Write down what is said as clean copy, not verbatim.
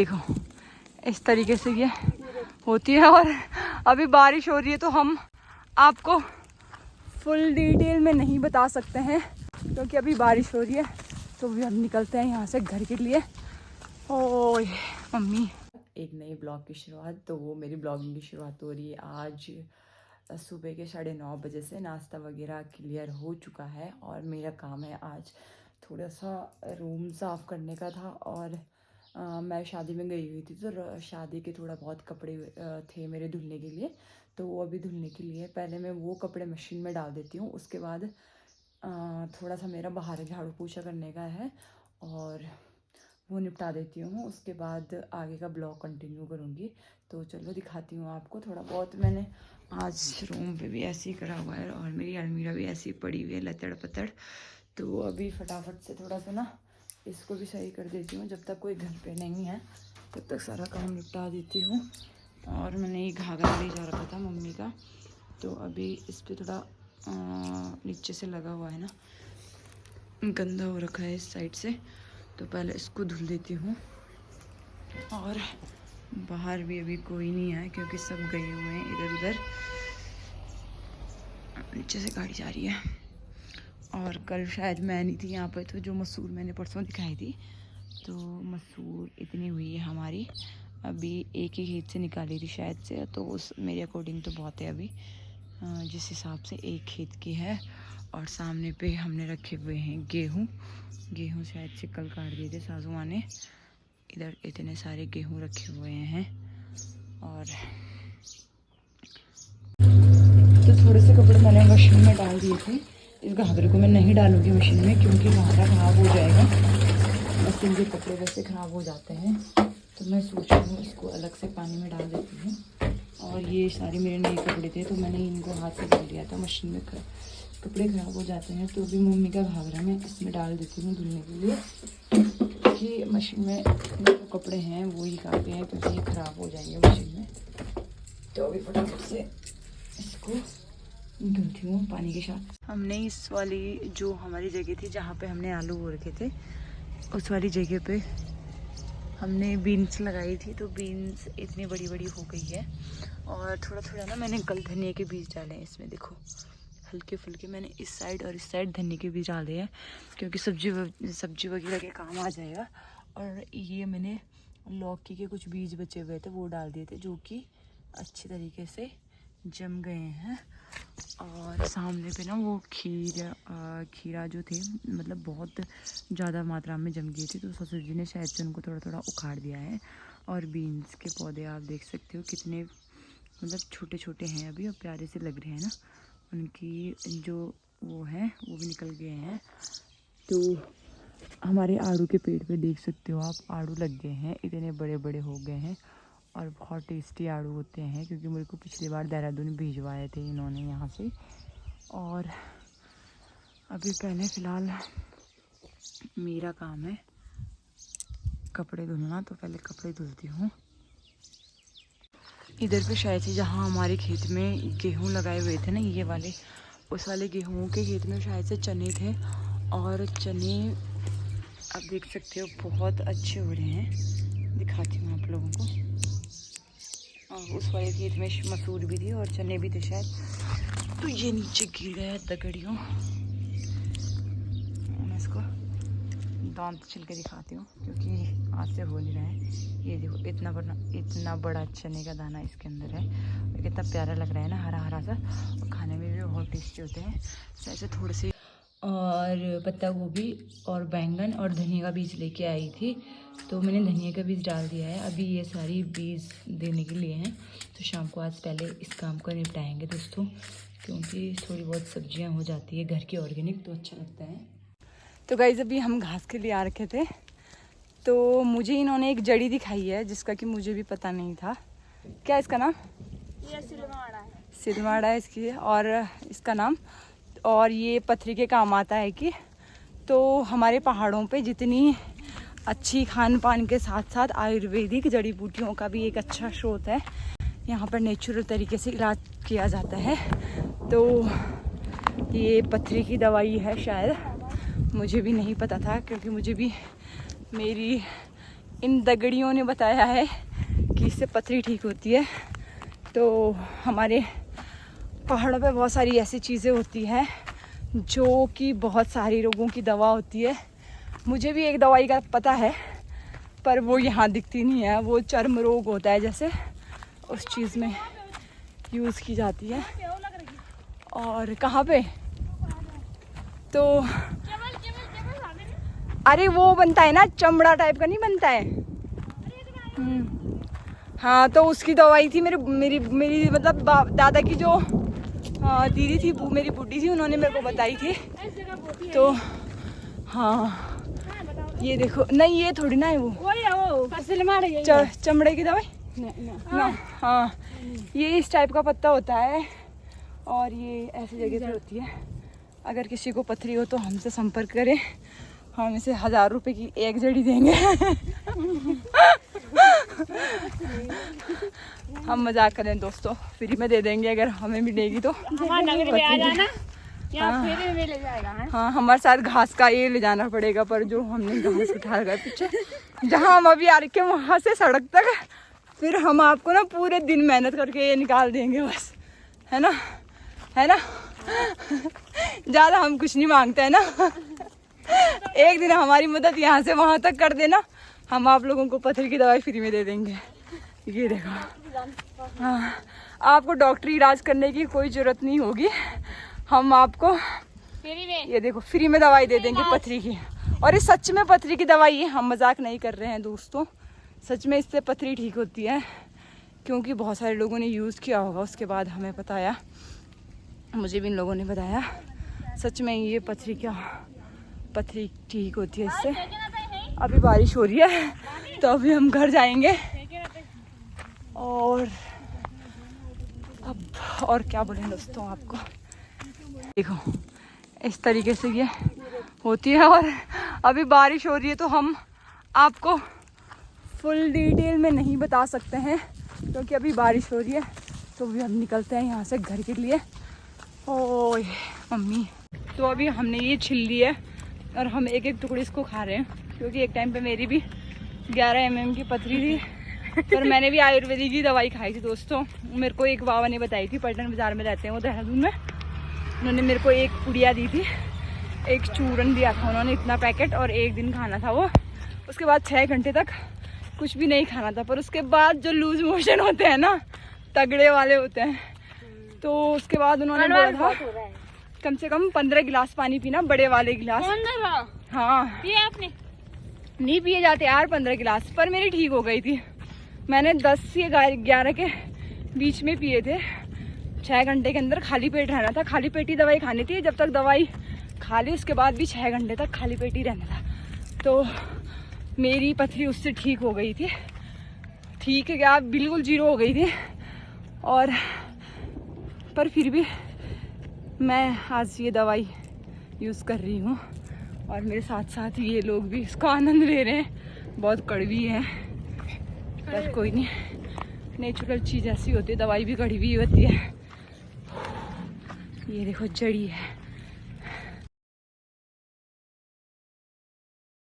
देखो इस तरीके से ये होती है। और अभी बारिश हो रही है तो हम आपको फुल डिटेल में नहीं बता सकते हैं क्योंकि अभी बारिश हो रही है। तो भी हम निकलते हैं यहाँ से घर के लिए। ओए मम्मी, एक नई ब्लॉग की शुरुआत। तो वो मेरी ब्लॉगिंग की शुरुआत हो रही है आज सुबह के 9:30 बजे से। नाश्ता वगैरह क्लियर हो चुका है और मेरा काम है आज थोड़ा सा रूम साफ़ करने का था। और मैं शादी में गई हुई थी तो शादी के थोड़ा बहुत कपड़े थे मेरे धुलने के लिए। तो वो अभी धुलने के लिए पहले मैं वो कपड़े मशीन में डाल देती हूँ। उसके बाद थोड़ा सा मेरा बाहर झाड़ू पोछा करने का है और वो निपटा देती हूँ। उसके बाद आगे का ब्लॉग कंटिन्यू करूँगी। तो चलो दिखाती हूँ आपको थोड़ा बहुत। मैंने आज रूम पे भी ऐसे ही करा हुआ है और मेरी अलमीरा भी ऐसी पड़ी हुई है लतड़ पतड़। तो अभी फटाफट से थोड़ा सा ना इसको भी सही कर देती हूँ। जब तक कोई घर पे नहीं है तब तक सारा काम निपटा देती हूँ। और मैंने ये घाघरा ले जा रखा था मम्मी का, तो अभी इस पर थोड़ा नीचे से लगा हुआ है ना, गंदा हो रखा है इस साइड से। तो पहले इसको धुल देती हूँ। और बाहर भी अभी कोई नहीं है क्योंकि सब गए हुए हैं इधर उधर। नीचे से गाड़ी जा रही है। और कल शायद मैं नहीं थी यहाँ पे, तो जो मसूर मैंने परसों दिखाई थी, तो मसूर इतनी हुई है हमारी। अभी एक ही खेत से निकाली थी शायद से, तो उस मेरे अकॉर्डिंग तो बहुत है अभी जिस हिसाब से एक खेत की है। और सामने पे हमने रखे हुए हैं गेहूँ शायद से कल काट दिए थे सासू माँ ने। इधर इतने सारे गेहूँ रखे हुए हैं। और तो थोड़े से कपड़े मैंने मशीन में डाल दिए थे। इस घाघरे को मैं नहीं डालूंगी मशीन में क्योंकि घाघरा ख़राब हो जाएगा। मशीन के कपड़े वैसे ख़राब हो जाते हैं, तो मैं सोच रही हूँ इसको अलग से पानी में डाल देती हूँ। और ये सारे मेरे नए कपड़े थे तो मैंने इनको हाथ से धुल लिया था। मशीन में कपड़े ख़राब हो जाते हैं तो भी मम्मी का घाघरा मैं इसमें डाल देती हूँ धुलने के लिए कि मशीन में जो कपड़े हैं वो ही काफ़ी हैं क्योंकि ये ख़राब हो जाएंगे मशीन में। तो अभी फटाफट से इसको धुलती हूँ पानी के साथ। हमने इस वाली जो हमारी जगह थी जहाँ पे हमने आलू बो रखे थे, उस वाली जगह पे हमने बीन्स लगाई थी। तो बीन्स इतनी बड़ी बड़ी हो गई है। और थोड़ा थोड़ा ना मैंने कल धनिया के बीज डाले हैं इसमें, देखो हल्के फुल्के मैंने इस साइड और इस साइड धनिया के बीज डाले हैं क्योंकि सब्जी वगैरह के काम आ जाएगा। और ये मैंने लौकी के कुछ बीज बचे हुए थे वो डाल दिए थे जो कि अच्छी तरीके से जम गए हैं। और सामने पे ना वो खीरा जो थे मतलब बहुत ज़्यादा मात्रा में जम गई थी, तो ससुर जी ने शायद से उनको थोड़ा थोड़ा उखाड़ दिया है। और बीन्स के पौधे आप देख सकते हो कितने मतलब छोटे छोटे हैं अभी और प्यारे से लग रहे हैं ना। उनकी जो वो है वो भी निकल गए हैं। तो हमारे आड़ू के पेड़ पे देख सकते हो आप, आड़ू लग गए हैं, इतने बड़े बड़े हो गए हैं और बहुत टेस्टी आड़ू होते हैं क्योंकि मेरे को पिछली बार देहरादून भिजवाए थे इन्होंने यहाँ से। और अभी पहले फ़िलहाल मेरा काम है कपड़े धुलना, तो पहले कपड़े धुलती हूँ। इधर पे शायद से जहाँ हमारे खेत में गेहूँ लगाए हुए थे ना ये वाले, उस वाले गेहूँ के खेत में शायद से चने थे। और चने आप देख सकते हो बहुत अच्छे हो रहे हैं, दिखाती हूँ आप लोगों को। और उस वाले खेत में मसूर भी थी और चने भी थे शायद। तो ये नीचे गिर गया दगड़ियों। मैं इसको दांत छिल के दिखाती हूँ क्योंकि हाथ से हो नहीं रहा है। ये देखो इतना बड़ा चने का दाना इसके अंदर है। और कितना प्यारा लग रहा है ना, हरा हरा सा, और खाने में भी बहुत टेस्टी होते हैं। ऐसे थोड़े से और पत्ता गोभी और बैंगन और धनिया का बीज लेके आई थी, तो मैंने धनिया का बीज डाल दिया है। अभी ये सारी बीज देने के लिए हैं, तो शाम को आज पहले इस काम को निपटाएंगे दोस्तों, क्योंकि थोड़ी बहुत सब्जियां हो जाती है घर की ऑर्गेनिक, तो अच्छा लगता है। तो गाइस अभी हम घास के लिए आ रखे थे, तो मुझे इन्होंने एक जड़ी दिखाई है जिसका कि मुझे भी पता नहीं था। क्या इसका नाम? ये सिलवाड़ा है। सिलवाड़ा है इसकी और इसका नाम। और ये पथरी के काम आता है कि तो हमारे पहाड़ों पे जितनी अच्छी खान पान के साथ साथ आयुर्वेदिक जड़ी बूटियों का भी एक अच्छा स्रोत है। यहाँ पर नेचुरल तरीके से इलाज किया जाता है। तो ये पथरी की दवाई है शायद, मुझे भी नहीं पता था क्योंकि मुझे भी मेरी इन दगड़ियों ने बताया है कि इससे पथरी ठीक होती है। तो हमारे पहाड़ों पे बहुत सारी ऐसी चीज़ें होती हैं जो कि बहुत सारी रोगों की दवा होती है। मुझे भी एक दवाई का पता है पर वो यहाँ दिखती नहीं है। वो चर्म रोग होता है जैसे, उस चीज़ में यूज़ की जाती है। और कहाँ पे? तो अरे वो बनता है ना, चमड़ा टाइप का नहीं बनता है। हाँ, तो उसकी दवाई थी मेरी मतलब दादा की जो दीदी थी, मेरी बुड्ढी थी, उन्होंने मेरे को बताई थी। तो हाँ ये देखो, नहीं ये थोड़ी ना है वो चमड़े की दवाई ना। हाँ ये इस टाइप का पत्ता होता है और ये ऐसी जगह पे होती है। अगर किसी को पथरी हो तो हमसे संपर्क करें, हम इसे 1000 रुपए की एक जड़ी देंगे। हम मजाक करें दोस्तों, फ्री में दे देंगे अगर हमें मिलेगी तो। नगर में आ जाना, यहाँ फ्री में ले जाएगा। हाँ हमारे साथ घास का ये ले जाना पड़ेगा, पर जो हमने घास उठा गए पीछे जहाँ हम अभी आ रखे वहाँ से सड़क तक, फिर हम आपको ना पूरे दिन मेहनत करके ये निकाल देंगे बस, है ना, है ना। ज़्यादा हम कुछ नहीं मांगते हैं ना। एक दिन हमारी मदद यहाँ से वहाँ तक कर देना, हम आप लोगों को पथरी की दवाई फ्री में दे देंगे। ये देखो, हाँ आपको डॉक्टरी इलाज करने की कोई ज़रूरत नहीं होगी, हम आपको फ्री में, ये देखो फ्री में दवाई दे देंगे पथरी की। और ये सच में पथरी की दवाई है, हम मजाक नहीं कर रहे हैं दोस्तों, सच में इससे पथरी ठीक होती है। क्योंकि बहुत सारे लोगों ने यूज़ किया होगा, उसके बाद हमें बताया, मुझे भी इन लोगों ने बताया सच में ये पथरी ठीक होती है इससे। अभी बारिश हो रही है तो अभी हम घर जाएंगे। और अब और क्या बोलें दोस्तों आपको, देखो इस तरीके से ये होती है। और अभी बारिश हो रही है तो हम आपको फुल डिटेल में नहीं बता सकते हैं क्योंकि अभी बारिश हो रही है। तो अभी हम निकलते हैं यहाँ से घर के लिए। ओए मम्मी, तो अभी हमने ये छिल ली है और हम एक एक टुकड़ी इसको खा रहे हैं क्योंकि एक टाइम पे मेरी भी 11 mm की पथरी थी, पर मैंने भी आयुर्वेदिक की दवाई खाई थी दोस्तों। मेरे को एक बाबा ने बताई थी, पलटन बाज़ार में रहते हैं वो, देहरादून में। उन्होंने मेरे को एक पुड़िया दी थी, एक चूरन दिया था उन्होंने, इतना पैकेट, और एक दिन खाना था वो। उसके बाद 6 घंटे तक कुछ भी नहीं खाना था। पर उसके बाद जो लूज मोशन होते हैं ना, तगड़े वाले होते हैं, तो उसके बाद उन्होंने बोला था कम से कम 15 गिलास पानी पीना, बड़े वाले गिलास। हाँ पिए आपने? नहीं पिए जाते यार 15 गिलास, पर मेरी ठीक हो गई थी। मैंने 10 से 11 के बीच में पिए थे। 6 घंटे के अंदर खाली पेट रहना था, खाली पेट ही दवाई खानी थी। जब तक दवाई खा ली उसके बाद भी 6 घंटे तक खाली पेट ही रहना था। तो मेरी पथरी उससे ठीक हो गई थी। ठीक है क्या, बिल्कुल 0 हो गई थी। और पर फिर भी मैं आज ये दवाई यूज़ कर रही हूँ और मेरे साथ साथ ये लोग भी इसका आनंद ले रहे हैं। बहुत कड़वी है पर कोई नहीं, नेचुरल चीज़ ऐसी होती है, दवाई भी कड़वी होती है। ये देखो जड़ी है।